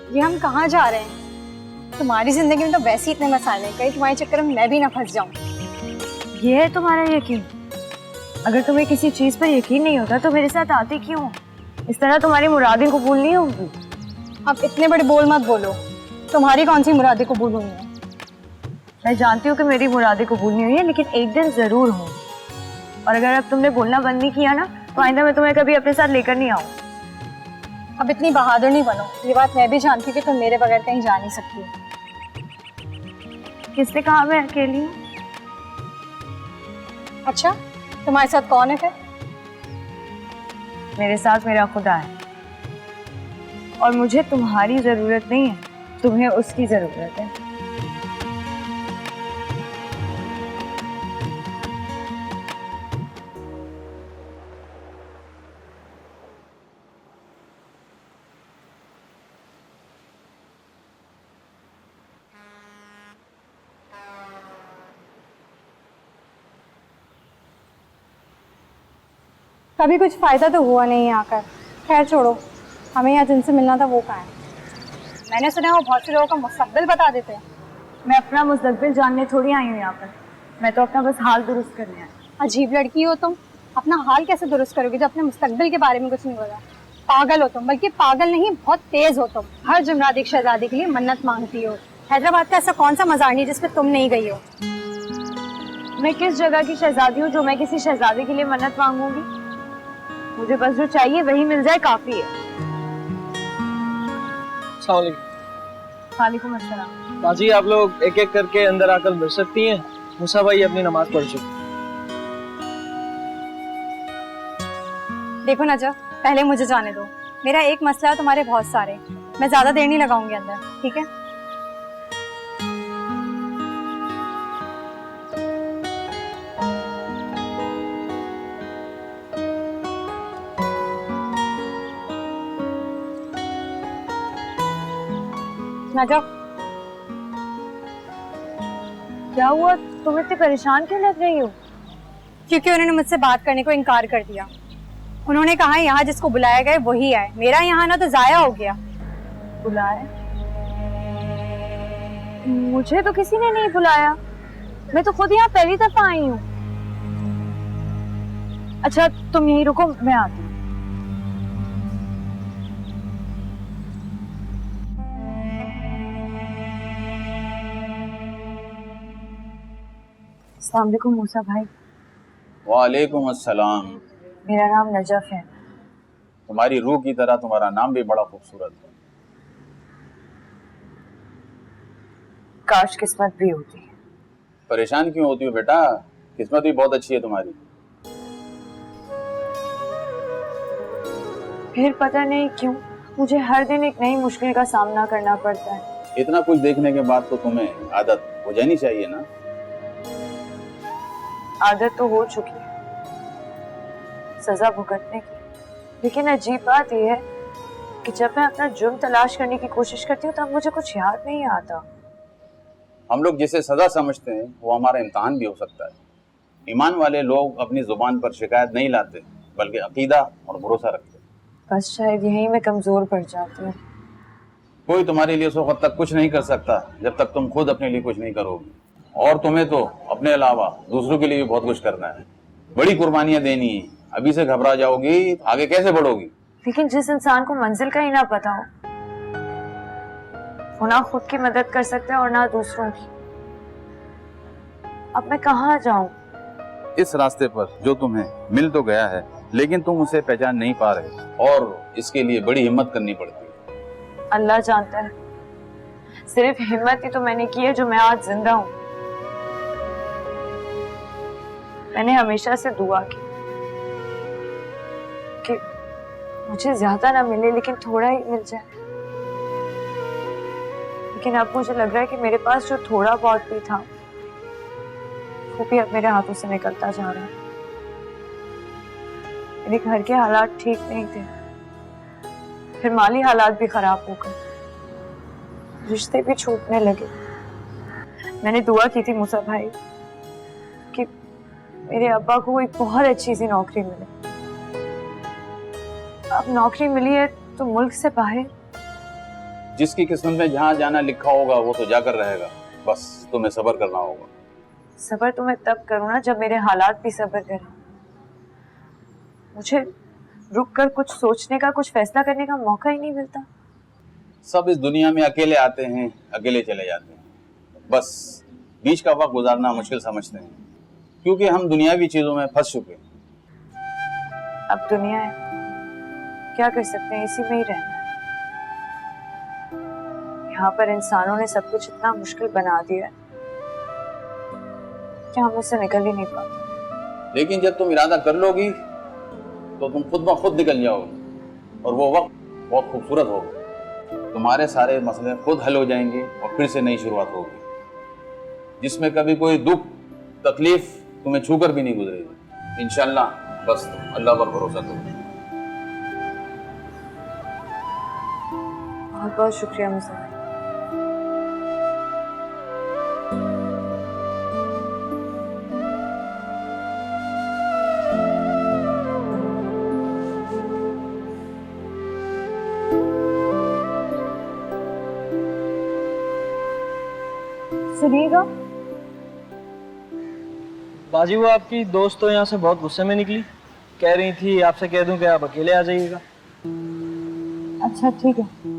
ये हम कहाँ जा रहे हैं? तुम्हारी जिंदगी में तो वैसे ही इतने मसाले हैं, कहीं तुम्हारे चक्कर में मैं भी ना फंस जाऊं। ये है तुम्हारा यकीन? अगर तुम्हें किसी चीज पर यकीन नहीं होता तो मेरे साथ आती क्यों? इस तरह तुम्हारी मुरादें कबूल नहीं होंगी। अब इतने बड़े बोल मत बोलो, तुम्हारी कौन सी मुरादें कबूल हुई हैं? मैं जानती हूँ कि मेरी मुरादें कबूल नहीं हुई है, लेकिन एक दिन जरूर हो। और अगर अब तुमने बोलना बंद नहीं किया ना तो आइंदा मैं तुम्हें कभी अपने साथ लेकर नहीं आऊँ। अब इतनी बहादुर नहीं बनो, ये बात मैं भी जानती हूँ कि तुम मेरे बगैर कहीं जा नहीं सकती। किसने कहा मैं अकेली हूँ? अच्छा, तुम्हारे साथ कौन है फिर? मेरे साथ मेरा खुदा है, और मुझे तुम्हारी जरूरत नहीं है, तुम्हें उसकी जरूरत है। कभी कुछ फायदा तो हुआ नहीं आकर। खैर छोड़ो, हमें यहाँ जिनसे मिलना था वो कहाँ है? मैंने सुना है वो बहुत से लोगों का मुस्तकबिल बता देते हैं। मैं अपना मुस्तकबिल जानने थोड़ी आई हूँ यहाँ पर, मैं तो अपना बस हाल दुरुस्त करने आई। अजीब लड़की हो तुम, अपना हाल कैसे दुरुस्त करोगे जब अपने मुस्तकबिल के बारे में कुछ नहीं पता? पागल हो तुम, बल्कि पागल नहीं बहुत तेज हो तुम। हर जुमरात एक शहजादी के लिए मन्नत मांगती हो। हैदराबाद का ऐसा कौन सा मज़ार नहीं जिसपे तुम नहीं गई हो? मैं किस जगह की शहजादी हूँ जो मैं किसी शहजादे के लिए मन्नत मांगूंगी? मुझे बस जो चाहिए वही मिल जाए काफी है। वालेकुम अस्सलाम। बाजी आप लोग एक एक करके अंदर आकर मिल सकती हैं। मूसा भाई अपनी नमाज पढ़ चुके। देखो नजफ, पहले मुझे जाने दो। मेरा एक मसला है, तुम्हारे बहुत सारे। मैं ज्यादा देर नहीं लगाऊंगी अंदर, ठीक है? नजफ, क्या हुआ? तुम इतनी परेशान क्यों लग रही हो? क्योंकि उन्होंने मुझसे बात करने को इनकार कर दिया। उन्होंने कहा यहाँ जिसको बुलाया गया वही आए। मेरा यहाँ ना तो जाया हो गया। बुलाया? मुझे तो किसी ने नहीं बुलाया, मैं तो खुद यहाँ पहली दफा आई हूँ। अच्छा तुम यहीं रुको, मैं आती हूँ। अस्सलाम वालेकुम मूसा भाई। वालेकुम अस्सलाम। मेरा नाम नजफ है। तुम्हारी रूह की तरह तुम्हारा नाम भी बड़ा खूबसूरत है। काश किस्मत भी होती। परेशान क्यों होती हो बेटा? किस्मत भी बहुत अच्छी है तुम्हारी। फिर पता नहीं क्यों मुझे हर दिन एक नई मुश्किल का सामना करना पड़ता है। इतना कुछ देखने के बाद तो तुम्हें आदत हो जानी चाहिए ना? आदत तो हो चुकी है सजा भुगतने की, लेकिन अजीब बात यह है कि जब मैं अपना जुर्म तलाश करने की कोशिश करती हूँ तब मुझे कुछ याद नहीं आता। हम लोग जिसे सजा समझते हैं वो हमारा इम्तहान भी हो सकता है। ईमान वाले लोग अपनी जुबान पर शिकायत नहीं लाते, बल्कि अकीदा और भरोसा रखते। बस शायद यहीं मैं कमजोर पड़ जाती हूँ। कोई तुम्हारे लिए उस वक्त तक कुछ नहीं कर सकता जब तक तुम खुद अपने लिए कुछ नहीं करोगी। और तुम्हें तो अपने अलावा दूसरों के लिए भी बहुत कुछ करना है, बड़ी कुर्बानियां देनी है। अभी से घबरा जाओगी तो आगे कैसे बढ़ोगी? लेकिन जिस इंसान को मंजिल का ही ना पता हो, वो ना खुद की मदद कर सकता है और ना दूसरों की। अब मैं कहाँ जाऊं? इस रास्ते पर जो तुम्हें मिल तो गया है, लेकिन तुम उसे पहचान नहीं पा रहे, और इसके लिए बड़ी हिम्मत करनी पड़ती है। अल्लाह जानता है, सिर्फ हिम्मत ही तो मैंने की है जो मैं आज जिंदा हूं। मैंने हमेशा से दुआ की कि मुझे ज्यादा ना मिले लेकिन थोड़ा ही मिल जाए, लेकिन अब मुझे लग रहा है कि मेरे पास जो थोड़ा बहुत भी था वो भी अब मेरे हाथों से निकलता जा रहा है। मेरे घर के हालात ठीक नहीं थे, फिर माली हालात भी खराब हो गए, रिश्ते भी छूटने लगे। मैंने दुआ की थी मूसा भाई कि मेरे अब्बा को एक बहुत अच्छी सी नौकरी मिले। अब नौकरी मिली है तो मुल्क से बाहर, जिसकी किस्मत में जहाँ जाना लिखा होगा वो तो जाकर रहेगा, बस तुम्हें सब्र करना होगा। सब्र तो मैं तब करूँ ना जब मेरे हालात भी सब्र करें। मुझे रुक कर कुछ सोचने का, कुछ फैसला करने का मौका ही नहीं मिलता। सब इस दुनिया में अकेले आते हैं, अकेले चले जाते हैं, बस बीच का वक्त गुजारना मुश्किल समझते हैं, क्योंकि हम दुनियावी चीजों में फंस चुके हैं। अब दुनिया है, क्या कर सकते हैं, इसी में ही रहना है। यहाँ पर इंसानों ने सब कुछ इतना मुश्किल बना दिया है कि हम इससे निकल ही नहीं पाते। लेकिन जब तुम इरादा कर लोगी तो तुम खुद ब खुद निकल जाओगे, और वो वक्त बहुत खूबसूरत होगा। तुम्हारे सारे मसले खुद हल हो जाएंगे और फिर से नई शुरुआत होगी, जिसमें कभी कोई दुख तकलीफ तुम्हें छूकर भी नहीं गुजरेगी। इंशाल्लाह, बस अल्लाह पर भरोसा करो। बहुत बहुत शुक्रिया मुझे। सुनिएगा, बाजी, वो आपकी दोस्त तो यहाँ से बहुत गुस्से में निकली, कह रही थी आपसे कह दूं कि आप अकेले आ जाइएगा। अच्छा ठीक है।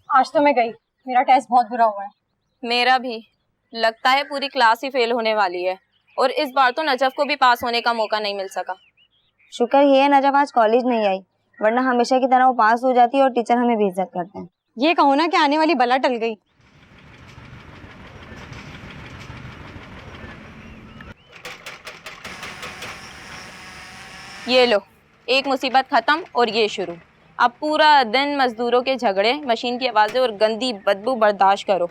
आज तो मैं गई, मेरा टेस्ट बहुत बुरा हुआ है। मेरा भी। लगता है पूरी क्लास ही फेल होने वाली है, और इस बार तो नजफ को भी पास होने का मौका नहीं मिल सका। शुक्र ये है नजफ आज कॉलेज नहीं आई, वरना हमेशा की तरह वो पास हो जाती और टीचर हमें बेइज्जत करते हैं। ये कहो ना कि आने वाली बला टल गई। ये लो, एक मुसीबत खत्म और ये शुरू। अब पूरा दिन मजदूरों के झगड़े, मशीन की आवाजें और गंदी बदबू बर्दाश्त करो।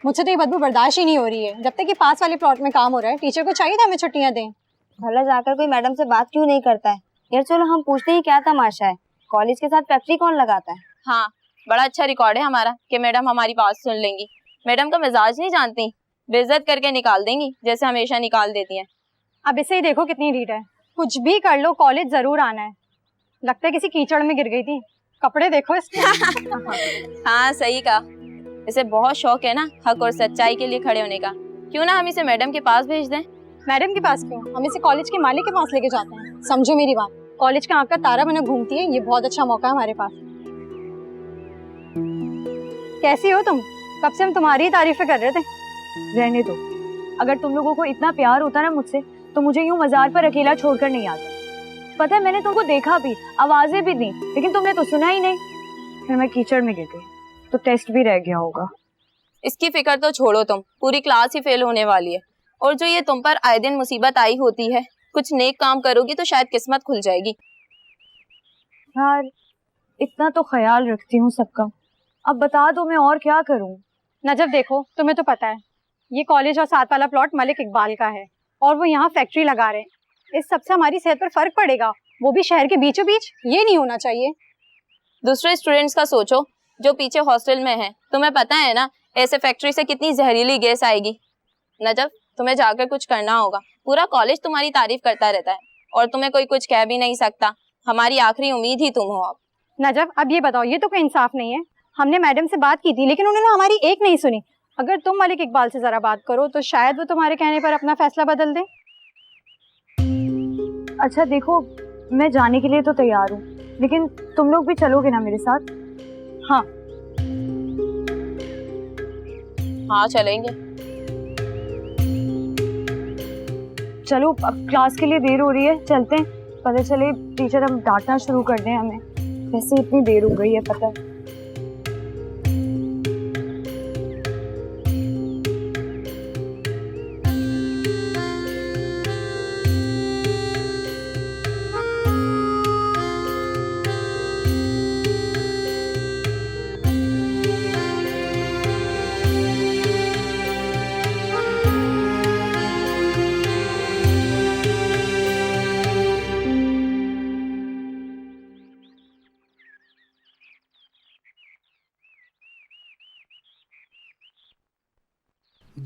मुझे तो ये बदबू बर्दाश्त ही नहीं हो रही है। जब तक कि पास वाले प्लॉट में काम हो रहा है, टीचर को चाहिए था हमें छुट्टियां दें। भला जाकर कोई मैडम से बात क्यों नहीं करता है? यार चलो हम पूछते ही क्या तमाशा है, कॉलेज के साथ फैक्ट्री कौन लगाता है? हाँ, बड़ा अच्छा रिकॉर्ड है हमारा कि मैडम हमारी बात सुन लेंगी। मैडम का मिजाज नहीं जानती, बेइज्जत करके निकाल देंगी जैसे हमेशा निकाल देती हैं। अब इसे ही देखो कितनी रीट है, कुछ भी कर लो कॉलेज जरूर आना है। लगता है किसी कीचड़ में गिर गई थी। कपड़े देखो इसके। हाँ सही कहा, इसे बहुत शौक है ना हक और सच्चाई के लिए खड़े होने का। क्यों ना हम इसे मैडम के पास भेज दें। मैडम के पास क्यों, हम इसे कॉलेज के मालिक के पास लेके जाते हैं। समझो मेरी बात, कॉलेज का आँख का तारा बना घूमती है, ये बहुत अच्छा मौका है हमारे पास। कैसी हो तुम? कब से हम तुम्हारी ही तारीफें कर रहे थे। रहने दो, अगर तुम लोगों को इतना प्यार होता ना मुझसे तो मुझे यूं मजार पर अकेला छोड़कर नहीं आता। पता है मैंने तुमको देखा भी, आवाजें भी दी, लेकिन तुमने तो सुना ही नहीं। फिर मैं कीचड़ में गिर गई तो टेस्ट भी रह गया होगा। इसकी फिक्र तो छोड़ो तुम, पूरी क्लास ही फेल होने वाली है। और जो ये तुम पर आए दिन मुसीबत आई होती है, कुछ नेक काम करोगी तो शायद किस्मत खुल जाएगी। यार इतना तो ख्याल रखती हूँ सबका, अब बता दो मैं और क्या करूँ। नजब देखो, तुम्हें तो पता है ये कॉलेज और साथ वाला प्लॉट मलिक इकबाल का है, और वो यहाँ फैक्ट्री लगा रहे हैं। इस सबसे हमारी सेहत पर फर्क पड़ेगा, वो भी शहर के बीचों बीच। ये नहीं होना चाहिए। दूसरे स्टूडेंट्स का सोचो जो पीछे हॉस्टल में है। तुम्हें पता है ना ऐसे फैक्ट्री से कितनी जहरीली गैस आएगी। नजब तुम्हें जाकर कुछ करना होगा, पूरा कॉलेज तुम्हारी तारीफ करता रहता है और तुम्हें कोई कुछ कह भी नहीं सकता। हमारी आखिरी उम्मीद ही तुम हो। अब नजब अब ये बताओ, ये तो कोई इंसाफ नहीं है। हमने मैडम से बात की थी लेकिन उन्होंने हमारी एक नहीं सुनी। अगर तुम मलिक इकबाल से जरा बात करो तो शायद वो तुम्हारे कहने पर अपना फैसला बदल दे। अच्छा देखो, मैं जाने के लिए तो तैयार हूँ, लेकिन तुम लोग भी चलोगे ना मेरे साथ? हाँ हाँ चलेंगे। चलो अब क्लास के लिए देर हो रही है, चलते हैं। पता चले टीचर अब डांटना शुरू कर दें हमें। वैसे इतनी देर हो गई है पता है।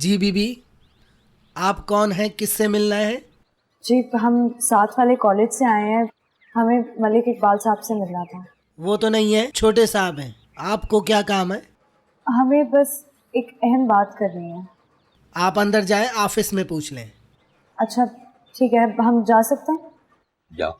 जी बीबी, आप कौन हैं, किससे मिलना है? जी हम साथ वाले कॉलेज से आए हैं, हमें मलिक इकबाल साहब से मिलना था। वो तो नहीं है, छोटे साहब हैं। आपको क्या काम है? हमें बस एक अहम बात करनी है। आप अंदर जाएं, ऑफिस में पूछ लें। अच्छा ठीक है, हम जा सकते हैं? या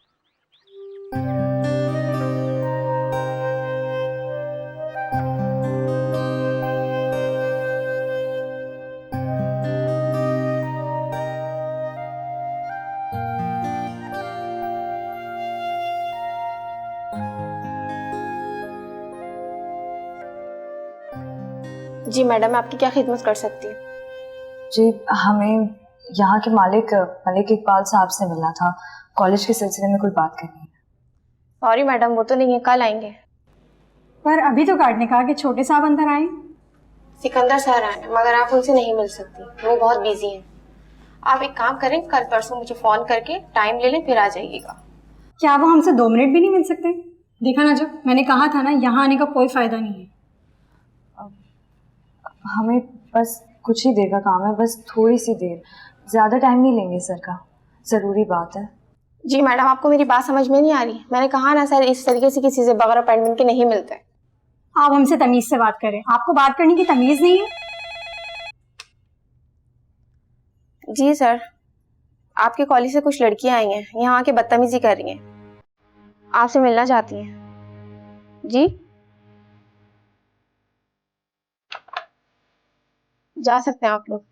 जी मैडम, मैं आपकी क्या खिदमत कर सकती हूँ? जी हमें यहाँ के मालिक मलिक इकबाल साहब से मिलना था, कॉलेज के सिलसिले में कोई बात करनी है। सॉरी मैडम, वो तो नहीं है, कल आएंगे। पर अभी तो गार्ड ने कहा कि छोटे साहब अंदर आए। सिकंदर सर आए हैं, मगर आप उनसे नहीं मिल सकती, वो बहुत बिजी हैं। आप एक काम करें, कल परसों मुझे फोन करके टाइम ले लें, फिर आ जाइएगा। क्या वो हमसे 2 मिनट भी नहीं मिल सकते? देखा ना, जब मैंने कहा था ना, यहाँ आने का कोई फायदा नहीं है। हमें बस कुछ ही देर का काम है, बस थोड़ी सी देर, ज़्यादा टाइम नहीं लेंगे सर का, ज़रूरी बात है। जी मैडम, आपको मेरी बात समझ में नहीं आ रही? मैंने कहा ना सर, इस तरीके से किसी से बगैर अपॉइंटमेंट के नहीं मिलते। आप हमसे तमीज से बात करें, आपको बात करने की तमीज नहीं है? जी सर, आपके कॉलेज से कुछ लड़कियां आई हैं, यहाँ आके बदतमीजी कर रही हैं, आपसे मिलना चाहती हैं। जी जा सकते हैं आप लोग।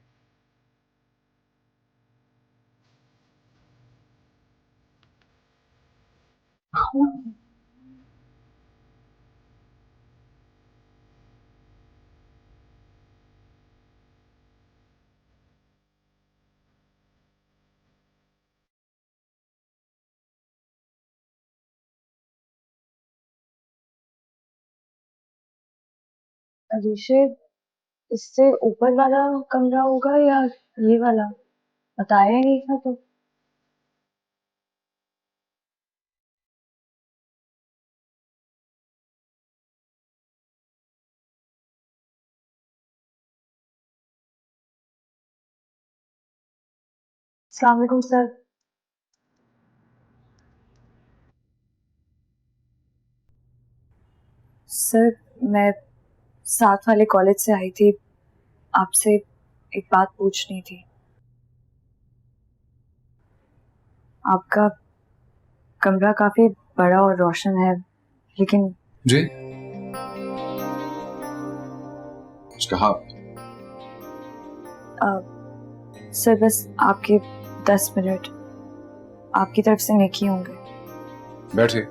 अरीशे, इससे ऊपर वाला कमरा होगा या ये वाला? बताया ही नहीं था तो। अस्सलाम वालेकुम सर। सर मैं साथ वाले कॉलेज से आई थी, आपसे एक बात पूछनी थी। आपका कमरा काफी बड़ा और रोशन है, लेकिन जी कुछ कहा? सर बस आपके 10 मिनट आपकी तरफ से नेकी होंगे। बैठिए।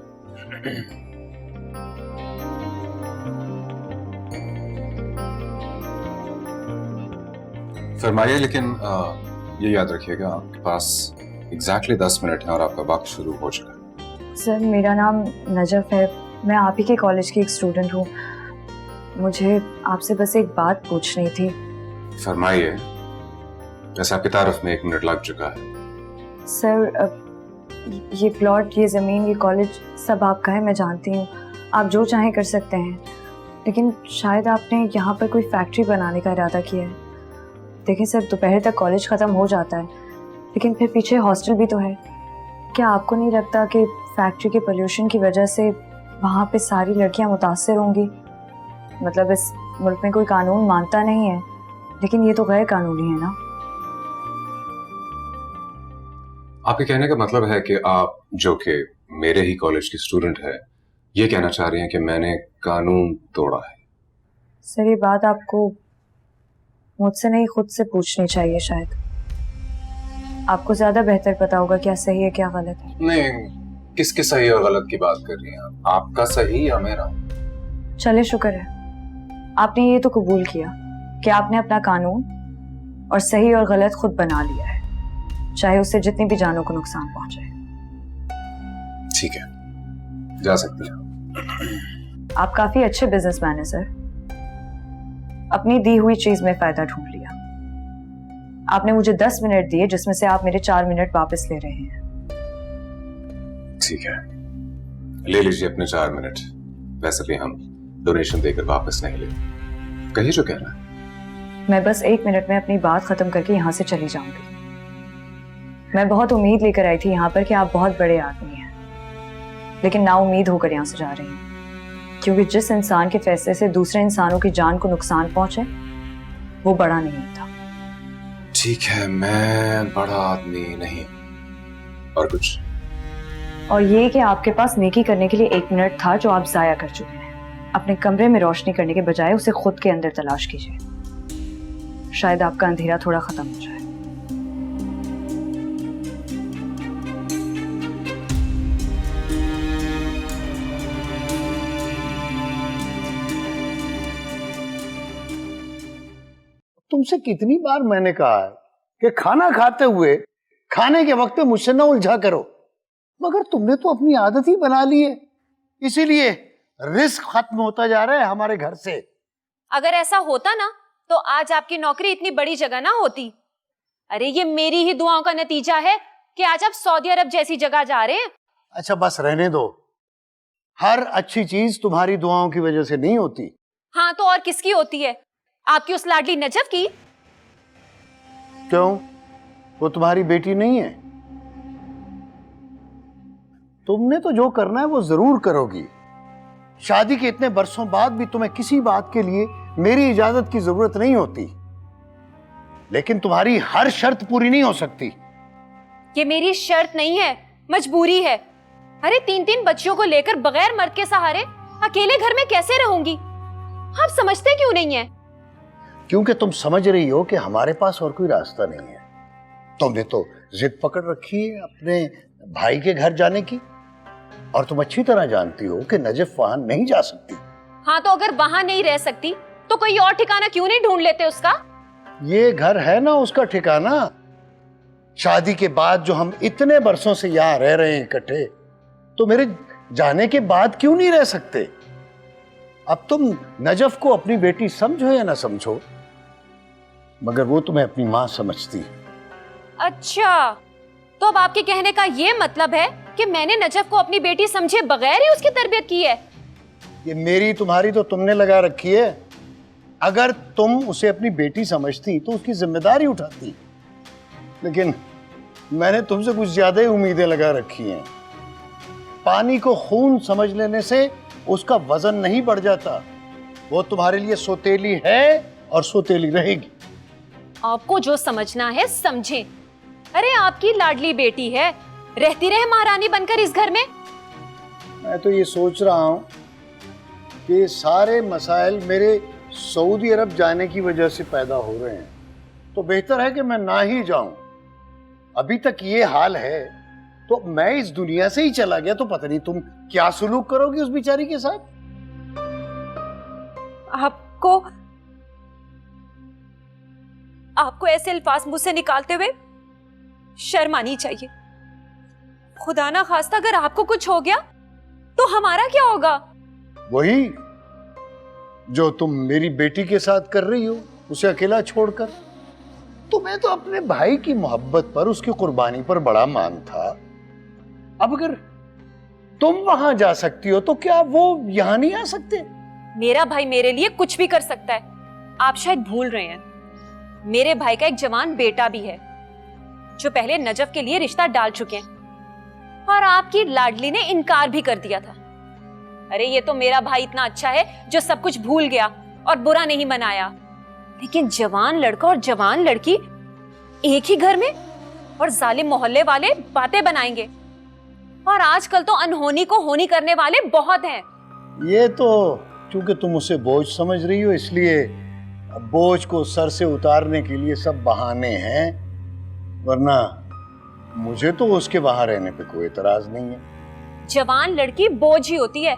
फरमाइए, लेकिन ये याद रखिएगा आपके पास एग्जैक्टली 10 मिनट है और आपका वक्त शुरू हो चुका है। सर मेरा नाम नजफ है, मैं आप ही के कॉलेज की एक स्टूडेंट हूँ, मुझे आपसे बस एक बात पूछनी थी। फरमाइए। वैसे आपकी तारीफ में 1 मिनट लग चुका है। सर ये प्लॉट, ये ज़मीन, ये कॉलेज सब आपका है, मैं जानती हूँ, आप जो चाहें कर सकते हैं, लेकिन शायद आपने यहाँ पर कोई फैक्ट्री बनाने का इरादा किया है। देखिए सर, दोपहर तक कॉलेज ख़त्म हो जाता है, लेकिन फिर पीछे हॉस्टल भी तो है। क्या आपको नहीं लगता कि फैक्ट्री के पोल्यूशन की वजह से वहाँ पे सारी लड़कियाँ मुतासर होंगी? मतलब इस मुल्क में कोई कानून मानता नहीं है, लेकिन ये तो गैर कानूनी है ना। आपके कहने का मतलब है कि आप, जो कि मेरे ही कॉलेज की स्टूडेंट है, ये कहना चाह रही हैं कि मैंने कानून तोड़ा है? सर ये बात आपको मुझसे नहीं, खुद से पूछनी चाहिए, शायद आपको ज्यादा बेहतर पता होगा क्या सही है क्या गलत है। नहीं, किसके सही और गलत की बात कर रही हैं आप? आपका सही या मेरा? चले शुक्र है आपने ये तो कबूल किया कि आपने अपना कानून और सही और गलत खुद बना लिया है, चाहे उससे जितनी भी जानों को नुकसान पहुंचे। ठीक है, जा सकते हैं। आप काफी अच्छे बिजनेसमैन हैं सर, अपनी दी हुई चीज में फायदा ढूंढ लिया। आपने मुझे 10 मिनट दिए, जिसमें से आप मेरे 4 मिनट वापस ले रहे हैं। ठीक है, ले लीजिए अपने 4 मिनट। वैसे भी हम डोनेशन देकर वापस नहीं लेंगे, कहिए जो कहना है। मैं बस 1 मिनट में अपनी बात खत्म करके यहाँ से चली जाऊंगी। मैं बहुत उम्मीद लेकर आई थी यहाँ पर कि आप बहुत बड़े आदमी हैं, लेकिन ना उम्मीद होकर यहाँ से जा रही हूँ, क्योंकि जिस इंसान के फैसले से दूसरे इंसानों की जान को नुकसान पहुंचे वो बड़ा नहीं होता। ठीक है, मैं बड़ा आदमी नहीं। और कुछ? और ये कि आपके पास नेकी करने के लिए 1 मिनट था जो आप जाया कर चुके हैं। अपने कमरे में रोशनी करने के बजाय उसे खुद के अंदर तलाश कीजिए, शायद आपका अंधेरा थोड़ा खत्म हो जाए। तुमसे कितनी बार मैंने कहा है कि खाना खाते हुए खाने के वक्त पे मुझसे ना उलझा करो, मगर तुमने तो अपनी आदत ही बना ली है, इसीलिए रिस्क खत्म होता जा रहा है हमारे घर से। अगर ऐसा होता ना तो आज आपकी नौकरी इतनी बड़ी जगह ना होती। अरे ये मेरी ही दुआओं का नतीजा है कि आज आप सऊदी अरब जैसी जगह जा रहे हैं। अच्छा बस रहने दो, हर अच्छी चीज तुम्हारी दुआओं की वजह से नहीं होती। हाँ तो और किसकी होती है? आपकी उस लाडली नजफ की। क्यों, वो तुम्हारी बेटी नहीं है? तुमने तो जो करना है वो जरूर करोगी। शादी के इतने बरसों बाद भी तुम्हें किसी बात के लिए मेरी इजाजत की जरूरत नहीं होती, लेकिन तुम्हारी हर शर्त पूरी नहीं हो सकती। ये मेरी शर्त नहीं है, मजबूरी है। अरे 3-3 बच्चियों को लेकर बगैर मर्द के सहारे अकेले घर में कैसे रहूंगी? आप समझते क्यों नहीं है? क्योंकि तुम समझ रही हो कि हमारे पास और कोई रास्ता नहीं है। तुमने तो जिद पकड़ रखी है अपने भाई के घर जाने की, और तुम अच्छी तरह जानती हो कि नजफ वहां नहीं जा सकती। हाँ तो अगर वहां नहीं रह सकती तो कोई और ठिकाना क्यों नहीं ढूंढ लेते उसका? ये घर है ना उसका ठिकाना। शादी के बाद जो हम इतने बरसों से यहाँ रह रहे हैं इकट्ठे, तो मेरे जाने के बाद क्यों नहीं रह सकते? अब तुम नजफ को अपनी बेटी समझो या ना समझो, मगर वो तुम्हें अपनी माँ समझती। अच्छा, तो अब आपके कहने का ये मतलब है कि मैंने नजफ को अपनी बेटी समझे बगैर ही उसकी तरबियत की है? ये मेरी तुम्हारी तो तुमने लगा रखी है। अगर तुम उसे अपनी बेटी समझती तो उसकी जिम्मेदारी उठाती, लेकिन मैंने तुमसे कुछ ज्यादा ही उम्मीदें लगा रखी हैं। पानी को खून समझ लेने से उसका वजन नहीं बढ़ जाता। वो तुम्हारे लिए सोतेली है और सोतेली रहेगी। आपको जो समझना है समझें। अरे आपकी लाडली बेटी है, रहती रहे महारानी बनकर इस घर में। मैं तो ये सोच रहा हूं कि सारे मसाइल मेरे सऊदी अरब जाने की वजह से पैदा हो रहे हैं, तो बेहतर है कि मैं ना ही जाऊं। अभी तक ये हाल है तो मैं इस दुनिया से ही चला गया तो पता नहीं तुम क्या सुलूक करोगी उस बेचारी के साथ। आपको ऐसे अल्फाज मुझसे निकालते हुए शर्म आनी चाहिए। खुदा ना खास्ता अगर आपको कुछ हो गया तो हमारा क्या होगा? वही जो तुम मेरी बेटी के साथ कर रही हो, उसे अकेला छोड़कर। तुम्हें तो अपने भाई की मोहब्बत पर, उसकी कुर्बानी पर बड़ा मान था। अब अगर तुम वहां जा सकती हो तो क्या वो यहां नहीं आ सकते? मेरा भाई मेरे लिए कुछ भी कर सकता है। आप शायद भूल रहे हैं, मेरे भाई का एक जवान बेटा भी है जो पहले नजफ के लिए रिश्ता डाल चुके हैं, और आपकी लाडली ने इनकार भी कर दिया था। अरे ये तो मेरा भाई इतना अच्छा है जो सब कुछ भूल गया और बुरा नहीं मनाया, लेकिन जवान लड़का और जवान लड़की एक ही घर में, और जालिम मोहल्ले वाले बातें बनाएंगे। और आजकल तो अनहोनी को होनी करने वाले बहुत हैं। ये तो क्योंकि तुम उसे बोझ समझ रही हो, इसलिए बोझ को सर से उतारने के लिए सब बहाने हैं, वरना मुझे तो उसके वहां रहने पे कोई एतराज नहीं है। जवान लड़की बोझ ही होती है।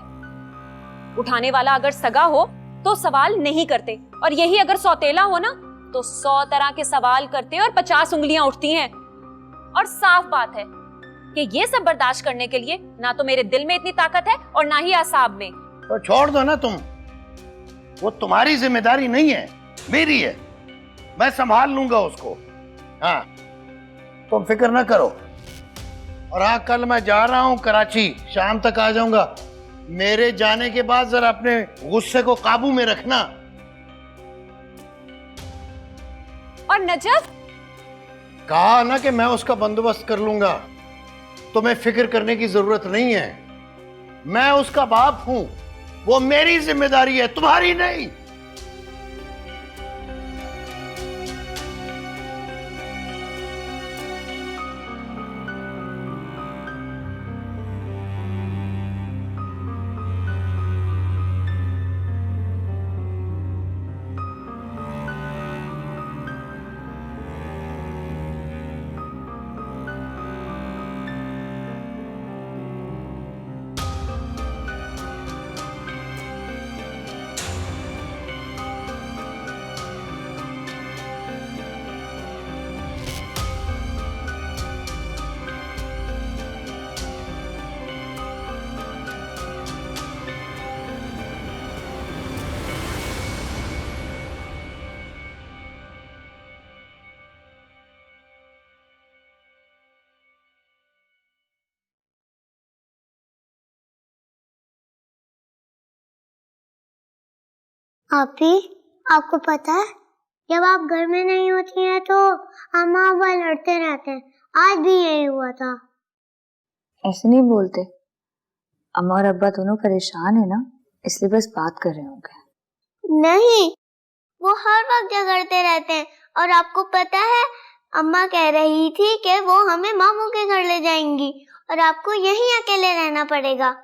उठाने वाला अगर सगा हो तो सवाल नहीं करते, और यही अगर सौतेला हो ना तो 100 तरह के सवाल करते और 50 उंगलियां उठती हैं। और साफ बात है कि ये सब बर्दाश्त करने के लिए ना तो मेरे दिल में इतनी ताकत है और ना ही आसाब में। तो छोड़ दो ना तुम, वो तुम्हारी जिम्मेदारी नहीं है, मेरी है। मैं संभाल लूंगा उसको। हाँ, तुम फिक्र ना करो। और हाँ, कल मैं जा रहा हूं कराची, शाम तक आ जाऊंगा। मेरे जाने के बाद जरा अपने गुस्से को काबू में रखना। और नजफ? कहा ना कि मैं उसका बंदोबस्त कर लूंगा, तुम्हें फिक्र करने की जरूरत नहीं है। मैं उसका बाप हूं, वो मेरी जिम्मेदारी है, तुम्हारी नहीं। आपी, आपको पता है जब आप घर में नहीं होती हैं तो अम्मा अब्बा लड़ते रहते हैं। आज भी यही हुआ था। ऐसे नहीं बोलते, अम्मा और अब्बा दोनों परेशान है ना, इसलिए बस बात कर रहे होंगे। नहीं, वो हर वक्त झगड़ते रहते हैं। और आपको पता है अम्मा कह रही थी कि वो हमें मामू के घर ले जाएंगी और आपको यहीं अकेले रहना पड़ेगा।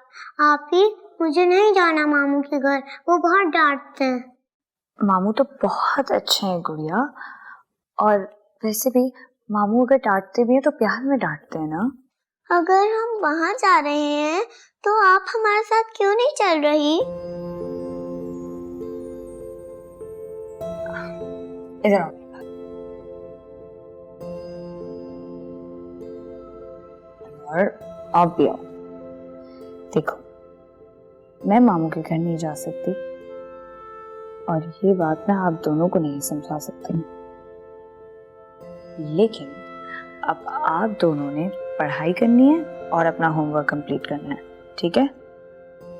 आपी, मुझे नहीं जाना मामू के घर, वो बहुत डांटते हैं। मामू तो बहुत अच्छे हैं गुड़िया, और वैसे भी मामू अगर डांटते भी हैं तो प्यार में डांटते हैं ना। अगर हम वहाँ जा रहे हैं तो आप हमारे साथ क्यों नहीं चल रही? इधर आओ। और आप भी आओ। देखो, मैं मामू के घर नहीं जा सकती और ये बात मैं आप दोनों को नहीं समझा सकती, लेकिन अब आप दोनों ने पढ़ाई करनी है और अपना होमवर्क कंप्लीट करना है, ठीक है?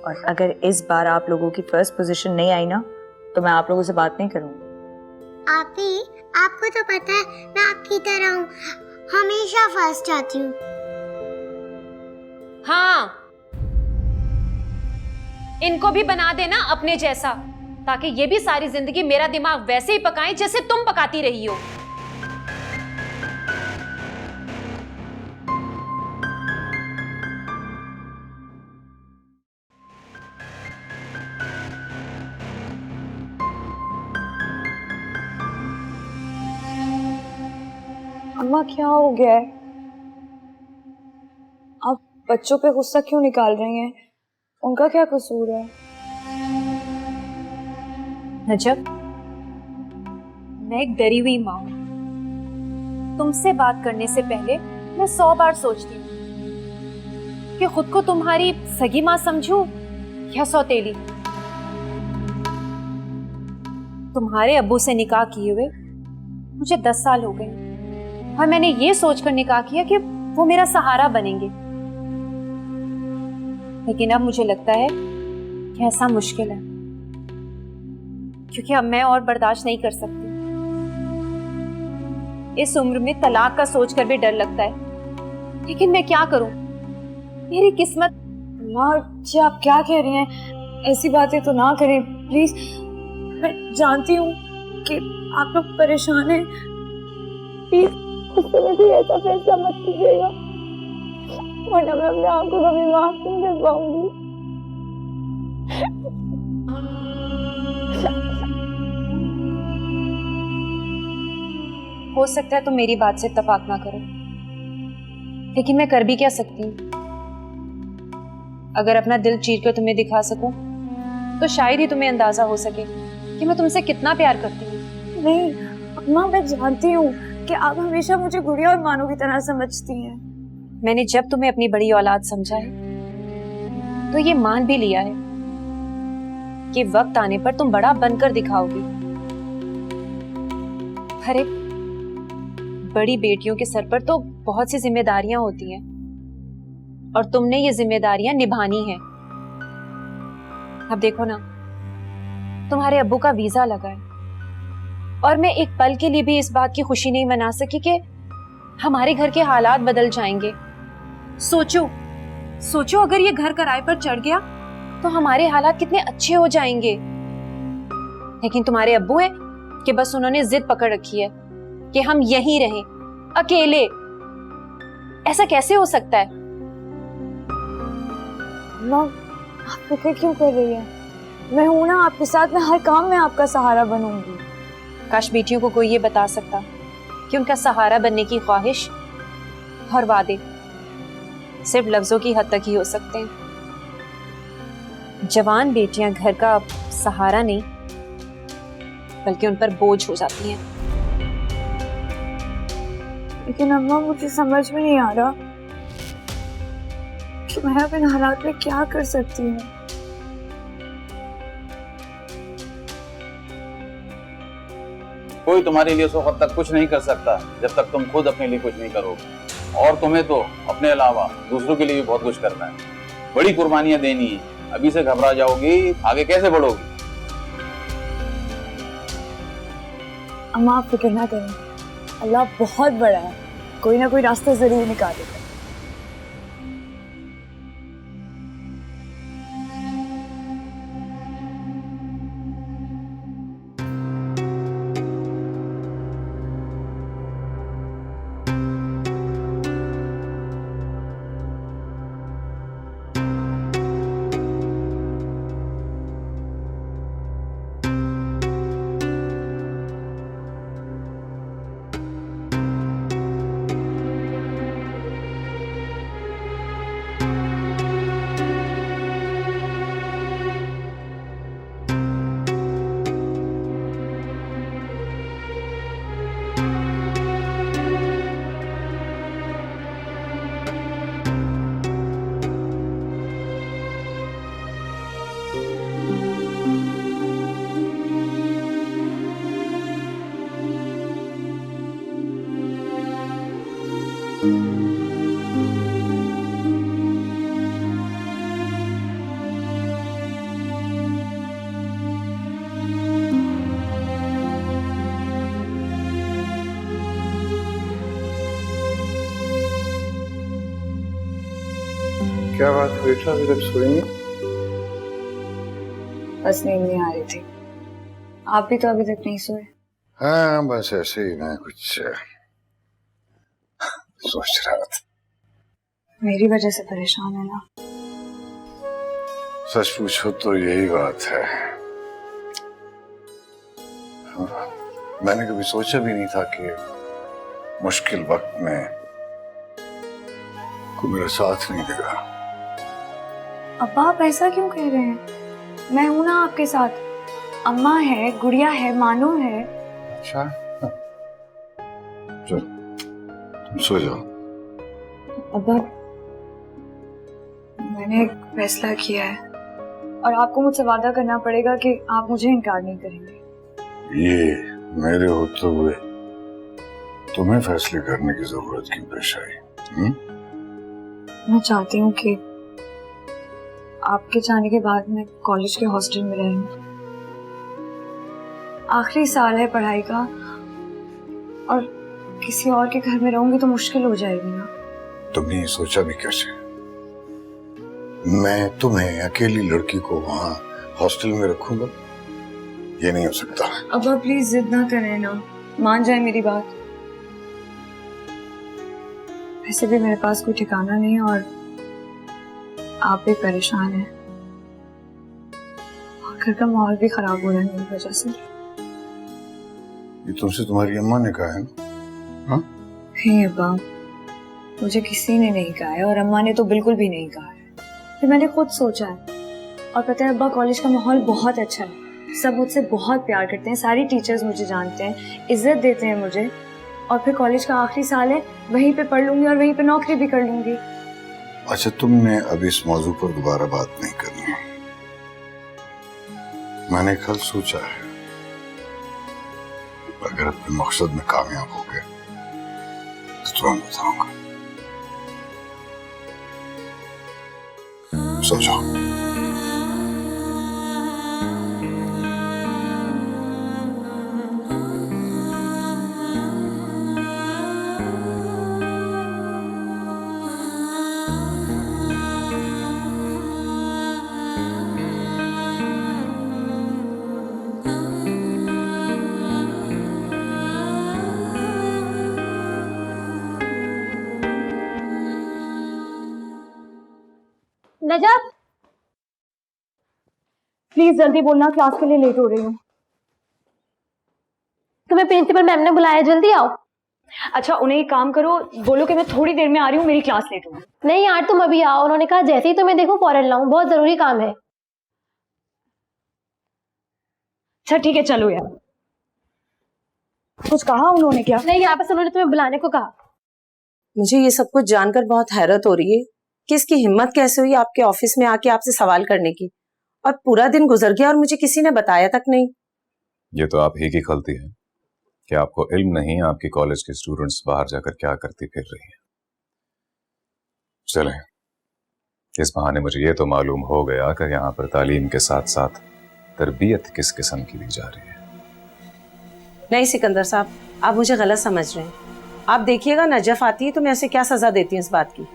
और अगर इस बार आप लोगों की फर्स्ट पोजीशन नहीं आई ना तो मैं आप लोगों से बात नहीं करूंगी। आपी, आपको तो पता है मैं आपकी तरह हूँ, हमेशा फर्स्ट आती हूँ। हाँ, इनको भी बना देना अपने जैसा, ताकि ये भी सारी जिंदगी मेरा दिमाग वैसे ही पकाएं जैसे तुम पकाती रही हो। अम्मा, क्या हो गया है? आप बच्चों पे गुस्सा क्यों निकाल रही हैं? उनका क्या कसूर है? नजब, मैं एक डरी हुई माँ हूं। तुमसे बात करने से पहले मैं 100 बार सोचती हूँ कि खुद को तुम्हारी सगी माँ समझूं या सौतेली। तुम्हारे अब्बू से निकाह किए हुए मुझे 10 साल हो गए और मैंने ये सोचकर निकाह किया कि वो मेरा सहारा बनेंगे, लेकिन अब मुझे लगता है कि ऐसा मुश्किल है, क्योंकि अब मैं और बर्दाश्त नहीं कर सकती। इस उम्र में तलाक का सोचकर भी डर लगता है, लेकिन मैं क्या करूं? मेरी किस्मत। माँ जी, आप क्या कह रही हैं? ऐसी बातें तो ना करें प्लीज। मैं जानती हूँ कि आप लोग परेशान हैं, प्लीज उस समय भी ऐसा फैसला मत कीजिएगा, वरना मैं अपने आप को कभी माफ नहीं कर पाऊंगी। हो सकता है तुम मेरी बात से इत्तेफाक ना करो, लेकिन मैं कर भी क्या सकती हूँ? अगर अपना दिल चीर कर तुम्हें दिखा सकूं, तो शायद ही तुम्हें अंदाजा हो सके कि मैं तुमसे कितना प्यार करती हूँ। नहीं अम्मा, मैं जानती हूँ कि आप हमेशा मुझे गुड़िया और मानो की तरह समझती हैं। मैंने जब तुम्हें अपनी बड़ी औलाद समझा है तो ये मान भी लिया है कि वक्त आने पर तुम बड़ा बनकर दिखाओगी। अरे, बड़ी बेटियों के सर पर तो बहुत सी जिम्मेदारियां होती हैं और तुमने ये जिम्मेदारियां निभानी है। अब देखो ना, तुम्हारे अब्बू का वीजा लगा है और मैं एक पल के लिए भी इस बात की खुशी नहीं मना सकी कि हमारे घर के हालात बदल जाएंगे। सोचो सोचो, अगर ये घर किराए पर चढ़ गया तो हमारे हालात कितने अच्छे हो जाएंगे। लेकिन तुम्हारे अब्बू हैं कि बस उन्होंने जिद पकड़ रखी है कि हम यहीं रहें अकेले। ऐसा कैसे हो सकता है? अम्मा, आप फिक्र क्यों कर रही है? मैं हूं ना आपके साथ, मैं हर काम में आपका सहारा बनूंगी। काश बेटियों को कोई ये बता सकता कि उनका सहारा बनने की ख्वाहिश और वादे सिर्फ लफ्जों की हद तक ही हो सकते हैं। जवान बेटियां घर का सहारा नहीं बल्कि उन पर बोझ हो जाती हैं। लेकिन अम्मा, मुझे समझ में नहीं आ रहा कि मैं अब इन हालात में क्या कर सकती हूँ। कोई तुम्हारे लिए उस वक्त तक कुछ नहीं कर सकता जब तक तुम खुद अपने लिए कुछ नहीं करोगे। और तुम्हें तो अपने अलावा दूसरों के लिए भी बहुत कुछ करना है, बड़ी कुर्बानियां देनी है। अभी से घबरा जाओगी, आगे कैसे बढ़ोगी? अम्मा, आप फिक्र ना करें, अल्लाह बहुत बड़ा है, कोई ना कोई रास्ता जरूर निकालेगा। क्या बात है बेटा, अभी तक सोई नहीं? बस नींद नहीं आ रही थी। आप भी तो अभी तक नहीं सोए? हाँ, बस ऐसे ही मैं कुछ सोच रहा था। मेरी वजह से परेशान है ना? सच पूछो तो यही बात है। हाँ, मैंने कभी सोचा भी नहीं था कि मुश्किल वक्त में कोई मेरा साथ नहीं देगा। अब्बा, आप ऐसा क्यों कह रहे हैं? मैं हूं ना आपके साथ। अम्मा है, गुड़िया है, मानो है। अच्छा, चल तुम सो जाओ। अब्बा, मैंने एक फैसला किया है और आपको मुझसे वादा करना पड़ेगा कि आप मुझे इनकार नहीं करेंगे। ये मेरे होते हुए तुम्हें फैसले करने की जरूरत क्यों पेश आई? मैं चाहती हूँ कि आपके जाने के बाद मैं कॉलेज के हॉस्टल में रहूं। आखिरी साल है पढ़ाई का और किसी और के घर में रहूंगी तो मुश्किल हो जाएगी ना। तुमने ये सोचा भी कैसे? मैं तुम्हें अकेली लड़की को वहां हॉस्टल में रखूंगा? ये नहीं हो सकता। अब आप प्लीज जिद ना करें ना, मान जाए मेरी बात। वैसे भी मेरे पास कोई ठिकाना नहीं है और आप भी परेशान हैं और घर का माहौल भी खराब हो रहा है मेरी वजह से। ये तुमसे तुम्हारी अम्मा ने कहा है ना? हाँ? नहीं अब्बा, मुझे किसी ने नहीं कहा है और अम्मा ने तो बिल्कुल भी नहीं कहा है। ये मैंने खुद सोचा है। और पता है अब्बा, कॉलेज का माहौल बहुत अच्छा है, सब मुझसे बहुत प्यार करते हैं, सारी टीचर्स मुझे जानते हैं, इज्जत देते हैं मुझे। और फिर कॉलेज का आखिरी साल है, वहीं पे पढ़ लूंगी और वहीं पे नौकरी भी कर लूंगी। अच्छा, तुमने अभी इस मौजू पर दोबारा बात नहीं करनी। मैंने कल सोचा है, अगर अपने मकसद में कामयाब हो गए तो तुम्हें बताऊंगा। सो जाओ। नजब, प्लीज जल्दी बोलना, क्लास के लिए लेट हो रही हूँ। तुम्हें प्रिंसिपल मैम ने बुलाया, जल्दी आओ। अच्छा, उन्हें एक काम करो, बोलो कि मैं थोड़ी देर में आ रही हूँ, मेरी क्लास लेट होगी। नहीं यार, तुम अभी आओ, उन्होंने कहा जैसे ही तुम्हें देखो फौरन लाऊं, बहुत जरूरी काम है। अच्छा ठीक है, चलो यार। कुछ कहा उन्होंने क्या? नहीं यार, बस उन्होंने तुम्हें बुलाने को कहा। मुझे ये सब कुछ जानकर बहुत हैरत हो रही है कि इसकी हिम्मत कैसे हुई आपके ऑफिस में आके आपसे सवाल करने की, और पूरा दिन गुजर गया और मुझे किसी ने बताया तक नहीं। ये तो आप ही की गलती है कि आपको इल्म नहीं आपकी कॉलेज के स्टूडेंट्स बाहर जाकर क्या करती फिर रही हैं। चलें, इस बहाने मुझे ये तो मालूम हो गया कि यहाँ पर तालीम के साथ साथ तरबियत किस किस्म की दी जा रही है। नहीं सिकंदर साहब, आप मुझे गलत समझ रहे हैं। आप देखिएगा, नजफ आती है तो मैं उसे क्या सजा देती हूँ इस बात की।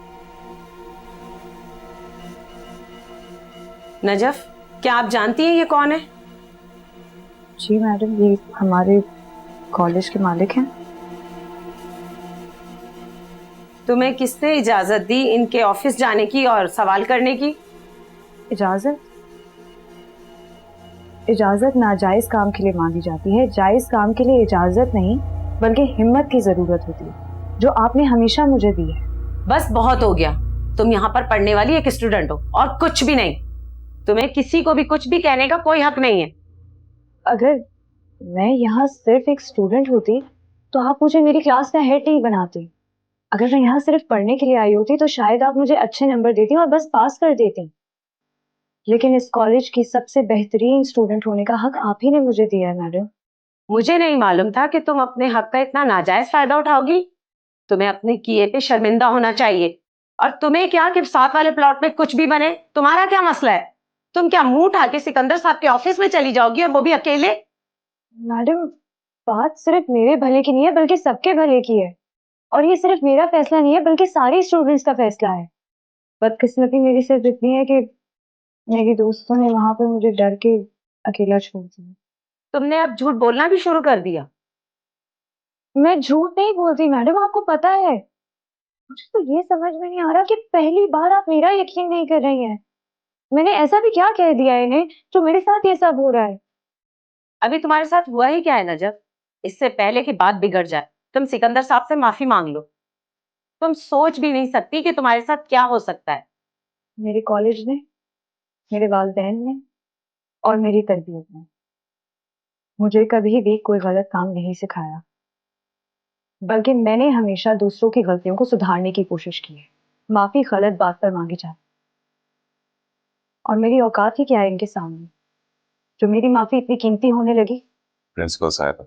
नजफ, क्या आप जानती हैं ये कौन है? जी मैडम, ये हमारे कॉलेज के मालिक हैं। तुम्हें किसने इजाजत दी इनके ऑफिस जाने की और सवाल करने की? इजाजत नाजायज काम के लिए मांगी जाती है, जायज काम के लिए इजाजत नहीं बल्कि हिम्मत की जरूरत होती है, जो आपने हमेशा मुझे दी है। बस बहुत हो गया, तुम यहाँ पर पढ़ने वाली एक स्टूडेंट हो और कुछ भी नहीं। तुम्हें किसी को भी कुछ भी कहने का कोई हक नहीं है। अगर मैं यहाँ सिर्फ एक स्टूडेंट होती तो आप मुझे मेरी क्लास का हेड नहीं बनाती। अगर मैं यहाँ सिर्फ पढ़ने के लिए आई होती तो शायद आप मुझे अच्छे नंबर देती और बस पास कर देती। लेकिन इस कॉलेज की सबसे बेहतरीन स्टूडेंट होने का हक आप ही ने मुझे दिया है मैडम। मुझे नहीं मालूम था कि तुम अपने हक का इतना नाजायज फायदा उठाओगी। तुम्हें अपने किए पे शर्मिंदा होना चाहिए। और तुम्हें क्या कि साथ वाले प्लॉट में कुछ भी बने, तुम्हारा क्या मसला है? तुम क्या मुंह उठा के सिकंदर साहब के ऑफिस में चली जाओगी, और वो भी अकेले? मैडम, बात सिर्फ मेरे भले की नहीं है बल्कि सबके भले की है, और ये सिर्फ मेरा फैसला नहीं है बल्कि सारे स्टूडेंट्स का फैसला है। बदकिस्मती मेरी सिर्फ इतनी है कि मेरी दोस्तों ने वहां पर मुझे डर के अकेला छोड़ दिया। तुमने अब झूठ बोलना भी शुरू कर दिया। मैं झूठ नहीं बोलती मैडम, आपको पता है। मुझे तो ये समझ में नहीं आ रहा कि पहली बार आप मेरा यकीन नहीं कर रही हैं। मैंने ऐसा भी क्या कह दिया इन्हें जो मेरे साथ ये सब हो रहा है? अभी तुम्हारे साथ हुआ ही क्या है नजफ? इससे पहले कि बात बिगड़ जाए, तुम सिकंदर साहब से माफी मांग लो। तुम सोच भी नहीं सकती कि तुम्हारे साथ क्या हो सकता है। मेरे कॉलेज ने, मेरे वालिदैन ने और मेरी तरबियत ने मुझे कभी भी कोई गलत काम नहीं सिखाया, बल्कि मैंने हमेशा दूसरों की गलतियों को सुधारने की कोशिश की है। माफी गलत बात पर मांगी जाती, और मेरी औकात ही क्या है इनके सामने जो मेरी माफी इतनी कीमती होने लगी। प्रिंसिपल साहब,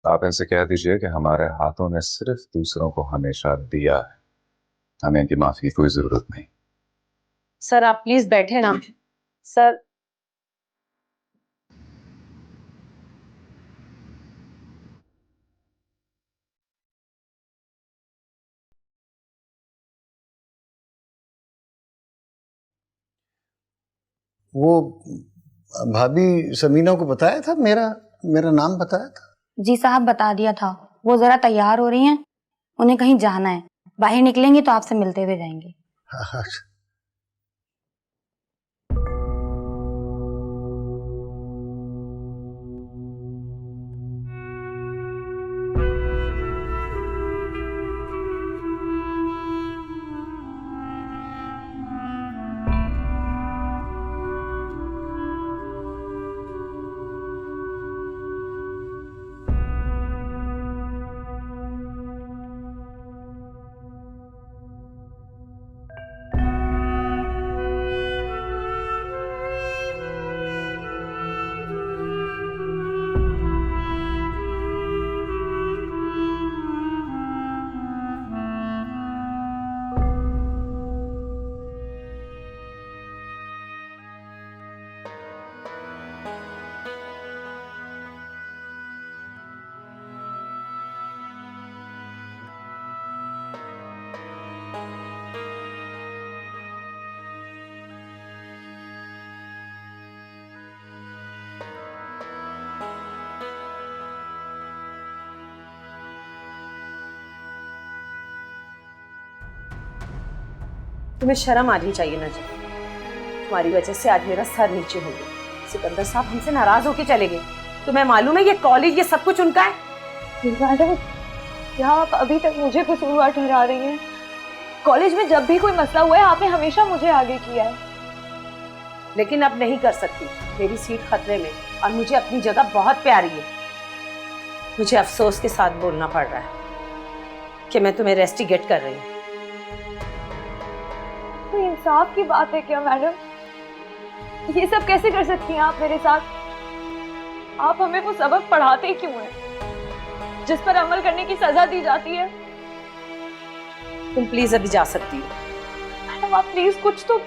आप इनसे कह दीजिए कि हमारे हाथों ने सिर्फ दूसरों को हमेशा दिया है, हमें इनकी माफी की कोई जरूरत नहीं। सर आप प्लीज बैठे ना। सर वो भाभी समीना को बताया था, मेरा नाम बताया था? जी साहब, बता दिया था। वो जरा तैयार हो रही हैं, उन्हें कहीं जाना है। बाहर निकलेंगी तो आपसे मिलते हुए जाएंगे। हाँ। तुम्हें शर्म आनी चाहिए नजर। तुम्हारी वजह से आज मेरा सर नीचे हो गया। सिकंदर साहब हमसे नाराज होके चले गए। तुम्हें मालूम है ये कॉलेज ये सब कुछ उनका है। मैडम, क्या आप अभी तक मुझे कसूरवार ठहरा रही हैं? कॉलेज में जब भी कोई मसला हुआ है आपने हमेशा मुझे आगे किया है। लेकिन अब नहीं कर सकती, मेरी सीट खतरे में और मुझे अपनी जगह बहुत प्यारी है। मुझे अफसोस के साथ बोलना पड़ रहा है कि मैं तुम्हें रेस्टिगेट कर रही हूँ। तो इंसाफ की बात है क्या मैडम? ये सब कैसे कर सकती हैं आप मेरे साथ? आप हमें वो सबक पढ़ाते क्यों हैं जिस पर अमल करने की सजा दी जाती है? तुम प्लीज अभी जा सकती हो। मैडम आप प्लीज कुछ तो